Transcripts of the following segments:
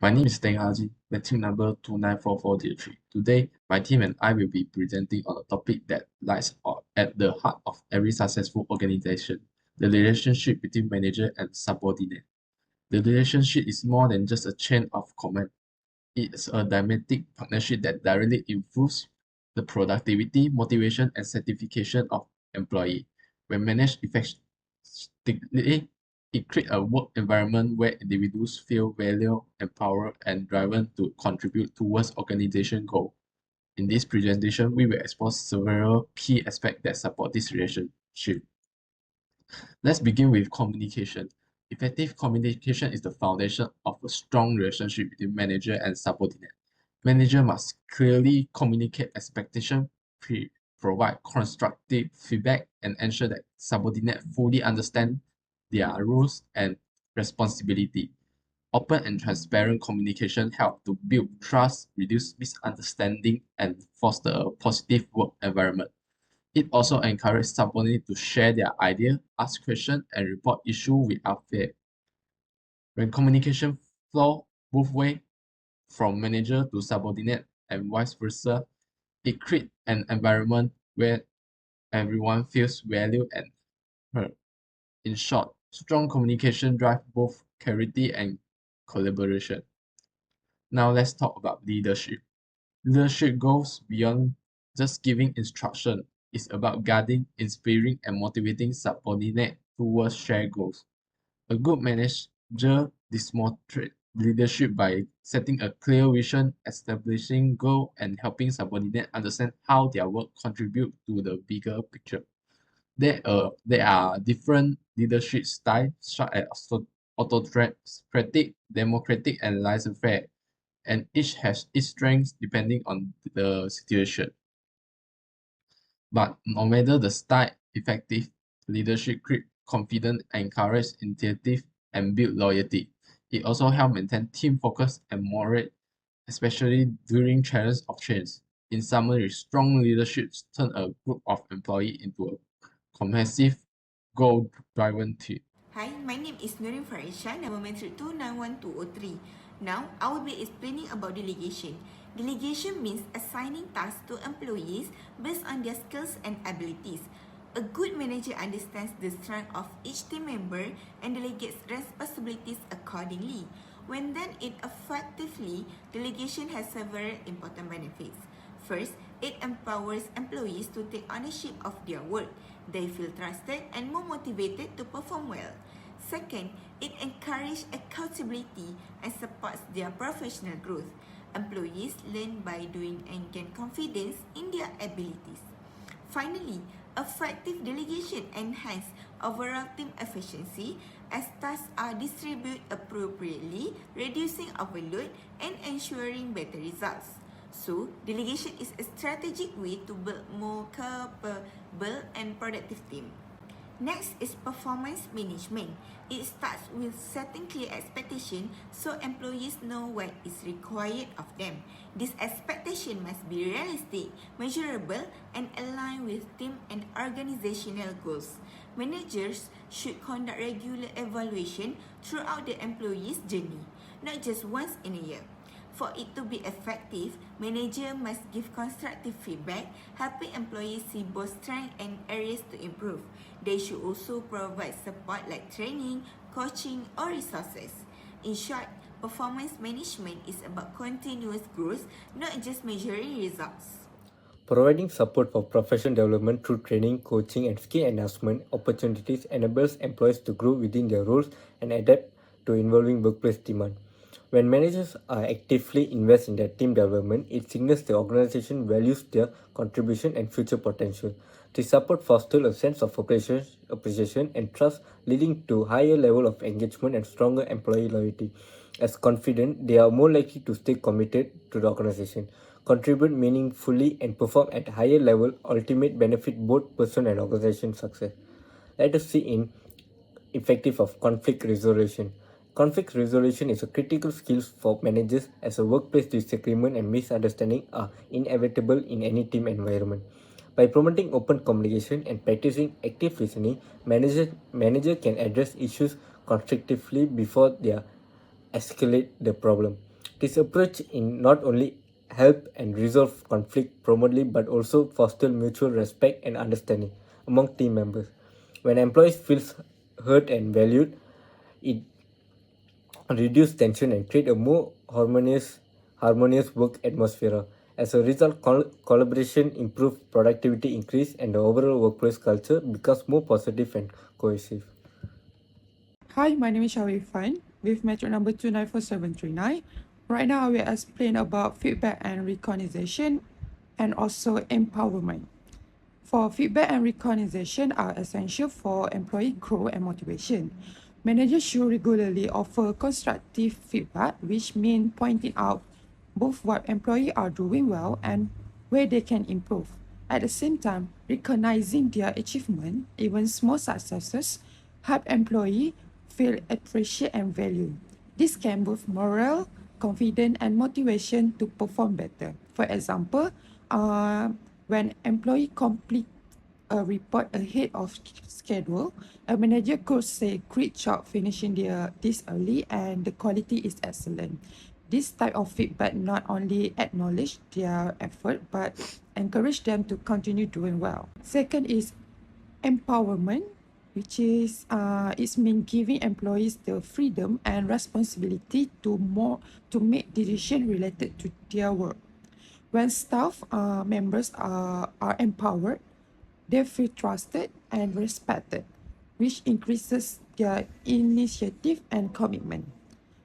My name is Teng Haji, the team number 294403. Today, my team and I will be presenting on a topic that lies at the heart of every successful organization, the relationship between manager and subordinate. The relationship is more than just a chain of command. It's a dynamic partnership that directly improves the productivity, motivation, and certification of employee. When managed effectively, it creates a work environment where individuals feel valued, empowered, and driven to contribute towards organization goal. In this presentation, we will explore several key aspects that support this relationship. Let's begin with communication. Effective communication is the foundation of a strong relationship between manager and subordinate. Manager must clearly communicate expectation, provide constructive feedback, and ensure that subordinates fully understand their roles and responsibility. Open and transparent communication help to build trust, reduce misunderstanding, and foster a positive work environment. It also encourages subordinates to share their ideas, ask questions, and report issues without fear. When communication flow both ways, from manager to subordinate and vice versa, it creates an environment where everyone feels valued and heard. In short, strong communication drives both clarity and collaboration. Now let's talk about leadership. Leadership goes beyond just giving instruction. It's about guiding, inspiring, and motivating subordinates towards shared goals. A good manager demonstrates leadership by setting a clear vision, establishing goals, and helping subordinates understand how their work contributes to the bigger picture. There are different leadership styles, such as autocratic, democratic, and laissez-faire, and each has its strengths depending on the situation. But no matter the style, effective leadership creates confidence, encourages initiative, and build loyalty. It also helps maintain team focus and morale, especially during challenges of change. In summary, strong leadership turns a group of employees into a cohesive, goal-driven team. Hi, my name is Nurin Farisha, number metric 291203. Now, I will be explaining about delegation. Delegation means assigning tasks to employees based on their skills and abilities. A good manager understands the strength of each team member and delegates responsibilities accordingly. When done it effectively, delegation has several important benefits. First, it empowers employees to take ownership of their work. They feel trusted and more motivated to perform well. Second, it encourages accountability and supports their professional growth. Employees learn by doing and gain confidence in their abilities. Finally, effective delegation enhances overall team efficiency as tasks are distributed appropriately, reducing overload and ensuring better results. So, delegation is a strategic way to build more capable and productive team. Next is performance management. It starts with setting clear expectations so employees know what is required of them. This expectation must be realistic, measurable, and aligned with team and organizational goals. Managers should conduct regular evaluation throughout the employee's journey, not just once in a year. For it to be effective, manager must give constructive feedback, helping employees see both strengths and areas to improve. They should also provide support like training, coaching, or resources. In short, performance management is about continuous growth, not just measuring results. Providing support for professional development through training, coaching, and skill enhancement opportunities enables employees to grow within their roles and adapt to evolving workplace demand. When managers are actively invest in their team development, it signals the organization values their contribution and future potential. This support fosters a sense of appreciation and trust, leading to higher level of engagement and stronger employee loyalty. As confident, they are more likely to stay committed to the organization, contribute meaningfully, and perform at a higher level, ultimate benefit both person and organization success. Let us see in effective of conflict resolution. Conflict resolution is a critical skill for managers as a workplace disagreement and misunderstanding are inevitable in any team environment. By promoting open communication and practicing active listening, manager can address issues constructively before they escalate the problem. This approach in not only help and resolve conflict promptly but also foster mutual respect and understanding among team members. When employees feel heard and valued, it reduce tension and create a more harmonious work atmosphere. As a result, collaboration improves, productivity increase, and the overall workplace culture becomes more positive and cohesive. Hi, my name is Sharifan with metro number 294739. Right now, I will explain about feedback and recognition and also empowerment. For feedback and recognition are essential for employee growth and motivation. Managers should regularly offer constructive feedback, which means pointing out both what employees are doing well and where they can improve. At the same time, recognizing their achievement, even small successes, help employees feel appreciated and valued. This can boost morale, confidence, and motivation to perform better. For example, when employee complete a report ahead of schedule, a manager could say, "Great job finishing this early, and the quality is excellent." This type of feedback not only acknowledge their effort but encourage them to continue doing well. Second is empowerment, which is it's mean giving employees the freedom and responsibility to make decisions related to their work. When staff members are empowered, they feel trusted and respected, which increases their initiative and commitment.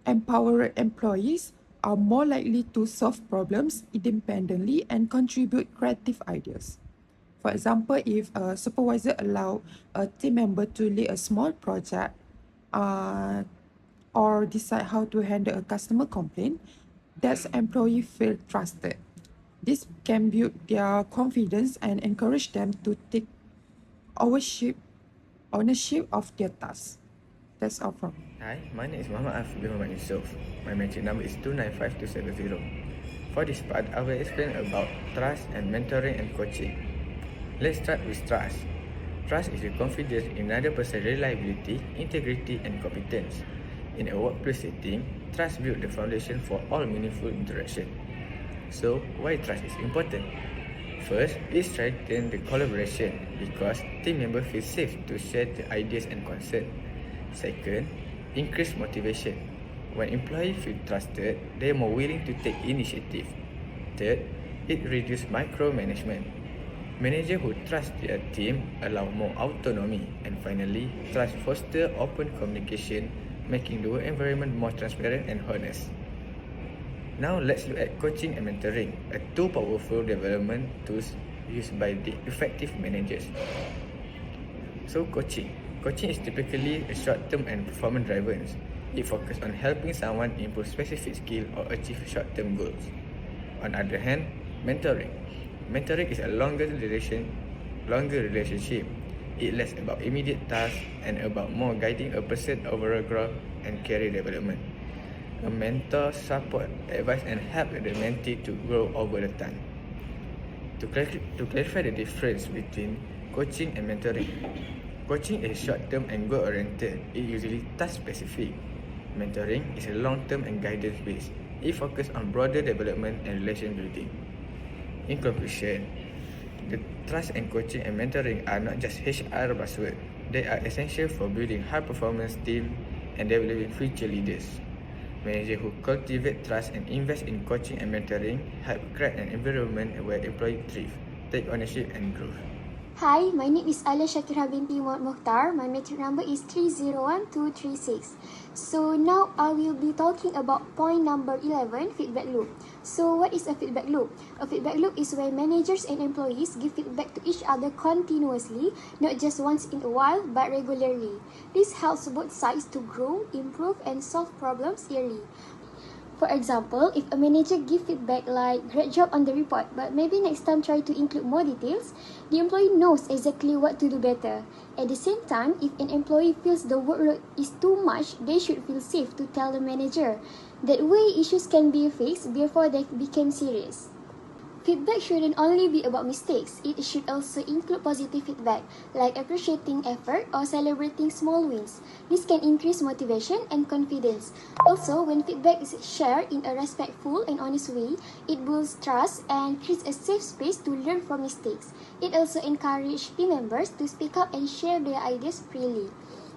Empowered employees are more likely to solve problems independently and contribute creative ideas. For example, if a supervisor allows a team member to lead a small project uh, or decide how to handle a customer complaint, that employee feel trusted. This can build their confidence and encourage them to take ownership of their tasks. That's all from me. Hi, my name is Muhammad Afif bin Muhammad Yusof. My metric number is 295270. For this part, I will explain about trust and mentoring and coaching. Let's start with trust. Trust is the confidence in another person's reliability, integrity, and competence. In a workplace setting, trust builds the foundation for all meaningful interaction. So, why trust is important? First, it strengthens the collaboration because team members feel safe to share the ideas and concerns. Second, increase motivation. When employees feel trusted, they are more willing to take initiative. Third, it reduces micromanagement. Managers who trust their team allow more autonomy. And finally, trust fosters open communication, making the work environment more transparent and honest. Now let's look at coaching and mentoring, two powerful development tools used by the effective managers. So coaching is typically a short-term and performance driven. It focuses on helping someone improve specific skill or achieve short-term goals. On the other hand, mentoring is a longer relationship. It less about immediate tasks and about more guiding a person's overall growth and career development. A mentor support, advise and help the mentee to grow over the time. To clarify the difference between coaching and mentoring, coaching is short-term and goal-oriented. It usually task-specific. Mentoring is a long-term and guidance-based. It focuses on broader development and relation building. In conclusion, the trust and coaching and mentoring are not just HR buzzwords. They are essential for building high-performance teams and developing future leaders. Managers who cultivate trust and invest in coaching and mentoring help create an environment where employees thrive, take ownership and grow. Hi, my name is Alia Shakira binti Mokhtar. My metric number is 301236. So now I will be talking about point number 11, feedback loop. So what is a feedback loop? A feedback loop is where managers and employees give feedback to each other continuously, not just once in a while, but regularly. This helps both sides to grow, improve, and solve problems early. For example, if a manager gives feedback like, "Great job on the report, but maybe next time try to include more details," the employee knows exactly what to do better. At the same time, if an employee feels the workload is too much, they should feel safe to tell the manager. That way, issues can be fixed before they become serious. Feedback shouldn't only be about mistakes, it should also include positive feedback, like appreciating effort or celebrating small wins. This can increase motivation and confidence. Also, when feedback is shared in a respectful and honest way, it builds trust and creates a safe space to learn from mistakes. It also encourages team members to speak up and share their ideas freely.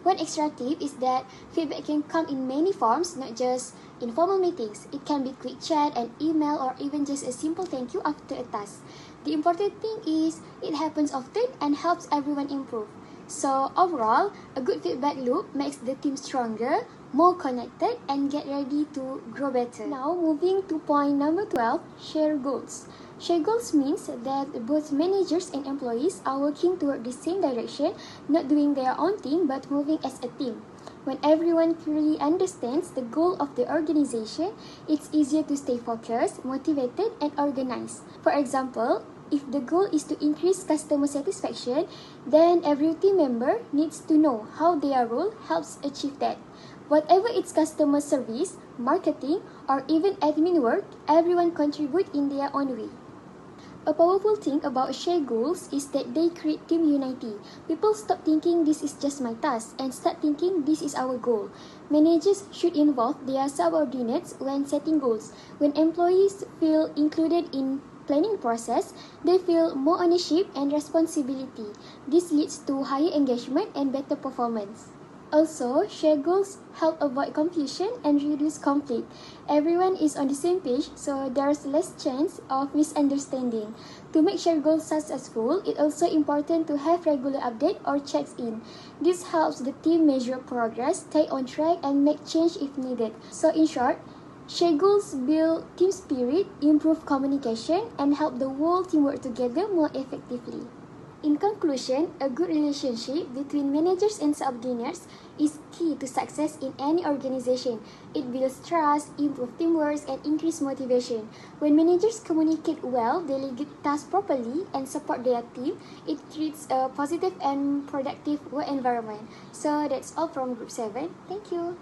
One extra tip is that feedback can come in many forms, not just informal meetings. It can be quick chat, an email, or even just a simple thank you after a task. The important thing is it happens often and helps everyone improve. So overall, a good feedback loop makes the team stronger, more connected, and get ready to grow better. Now moving to point number 12, share goals. Share goals means that both managers and employees are working toward the same direction, not doing their own thing but moving as a team. When everyone clearly understands the goal of the organization, it's easier to stay focused, motivated, and organized. For example, if the goal is to increase customer satisfaction, then every team member needs to know how their role helps achieve that. Whatever it's customer service, marketing, or even admin work, everyone contributes in their own way. A powerful thing about shared goals is that they create team unity. People stop thinking this is just my task and start thinking this is our goal. Managers should involve their subordinates when setting goals. When employees feel included in planning process, they feel more ownership and responsibility. This leads to higher engagement and better performance. Also, shared goals help avoid confusion and reduce conflict. Everyone is on the same page, so there's less chance of misunderstanding. To make shared goals successful, it's also important to have regular update or checks-in. This helps the team measure progress, stay on track, and make change if needed. So in short, shared goals build team spirit, improve communication, and help the whole team work together more effectively. In conclusion, a good relationship between managers and subordinates is key to success in any organization. It builds trust, improves teamwork, and increases motivation. When managers communicate well, delegate tasks properly, and support their team, it creates a positive and productive work environment. So that's all from Group 7. Thank you.